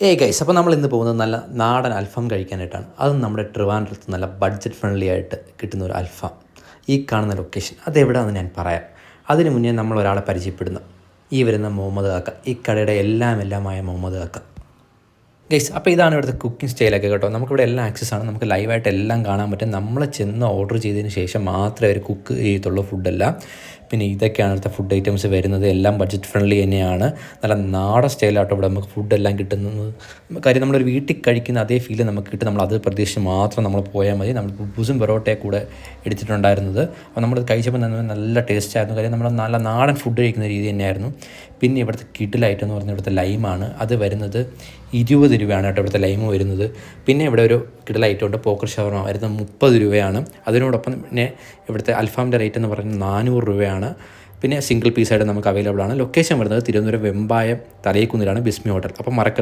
Guys, അപ്പോൾ നമ്മൾ ഇന്ന് പോകുന്നത് നല്ല നാടൻ അൽഫാം കഴിക്കാനായിട്ടാണ്. അതും നമ്മുടെ ട്രിവാൻഡ്രത്ത് നല്ല ബഡ്ജറ്റ് ഫ്രണ്ട്ലി ആയിട്ട് കിട്ടുന്ന ഒരു അൽഫാം. ഈ കാണുന്ന ലൊക്കേഷൻ അതെവിടെയാണെന്ന് ഞാൻ പറയാം. അതിന് മുന്നേ നമ്മൾ ഒരാളെ പരിചയപ്പെടുന്നു. ഈ വരുന്ന മുഹമ്മദ് കാക്ക, ഈ കടയുടെ എല്ലാമായ മുഹമ്മദ് കാക്ക. ഗൈസ്, അപ്പോൾ ഇതാണ് ഇവിടുത്തെ കുക്കിംഗ് സ്റ്റൈലൊക്കെ കേട്ടോ. നമുക്കിവിടെ എല്ലാം ആക്സസ് ആണ്, നമുക്ക് ലൈവായിട്ട് എല്ലാം കാണാൻ പറ്റും. നമ്മൾ ചെന്ന് ഓർഡർ ചെയ്തതിന് ശേഷം മാത്രമേ അവർ കുക്ക് ചെയ്യത്തുള്ളൂ ഫുഡെല്ലാം. പിന്നെ ഇതൊക്കെയാണ് ഇവിടുത്തെ ഫുഡ് ഐറ്റംസ് വരുന്നത്. എല്ലാം ബഡ്ജറ്റ് ഫ്രണ്ട്ലി തന്നെയാണ്. നല്ല നാടൻ സ്റ്റൈലാട്ടോ ഇവിടെ നമുക്ക് ഫുഡെല്ലാം കിട്ടുന്നത്. കാര്യം നമ്മളൊരു വീട്ടിൽ കഴിക്കുന്ന അതേ ഫീല് നമുക്ക് കിട്ടും. നമ്മൾ അത് പ്രതീക്ഷിച്ച് മാത്രം നമ്മൾ പോയാൽ മതി. നമ്മൾ ബുസും പൊറോട്ടയെ കൂടെ എടുത്തിട്ടുണ്ടായിരുന്നത്. അപ്പോൾ നമ്മളത് കഴിച്ചപ്പോൾ നല്ല ടേസ്റ്റ് ആയിരുന്നു. കാര്യം നമ്മൾ നല്ല നാടൻ ഫുഡ് കഴിക്കുന്ന രീതി തന്നെയായിരുന്നു. പിന്നെ ഇവിടുത്തെ കിഡിലായിട്ട് എന്ന് പറഞ്ഞാൽ ഇവിടുത്തെ ലൈമാണ്. അത് വരുന്നത് 20 രൂപയാണ് കേട്ടോ ഇവിടുത്തെ ലൈമ് വരുന്നത്. പിന്നെ ഇവിടെ ഒരു കിഡിലായിട്ടുണ്ട് പോക്കർ ഷവർമ വരുന്നത് 30 രൂപയാണ്. അതിനോടൊപ്പം പിന്നെ ഇവിടുത്തെ അൽഫാമിൻ്റെ റേറ്റ് എന്ന് പറയുന്നത് 400 രൂപയാണ്. പിന്നെ സിംഗിൾ പീസായിട്ട് നമുക്ക് അവൈലബിൾ ആണ്. ലൊക്കേഷൻ വരുന്നത് തിരുവനന്തപുരം വെമ്പായം തലയിക്കുന്നിലാണ് ബിസ്മി ഹോട്ടൽ. അപ്പോൾ മറക്കരുത്.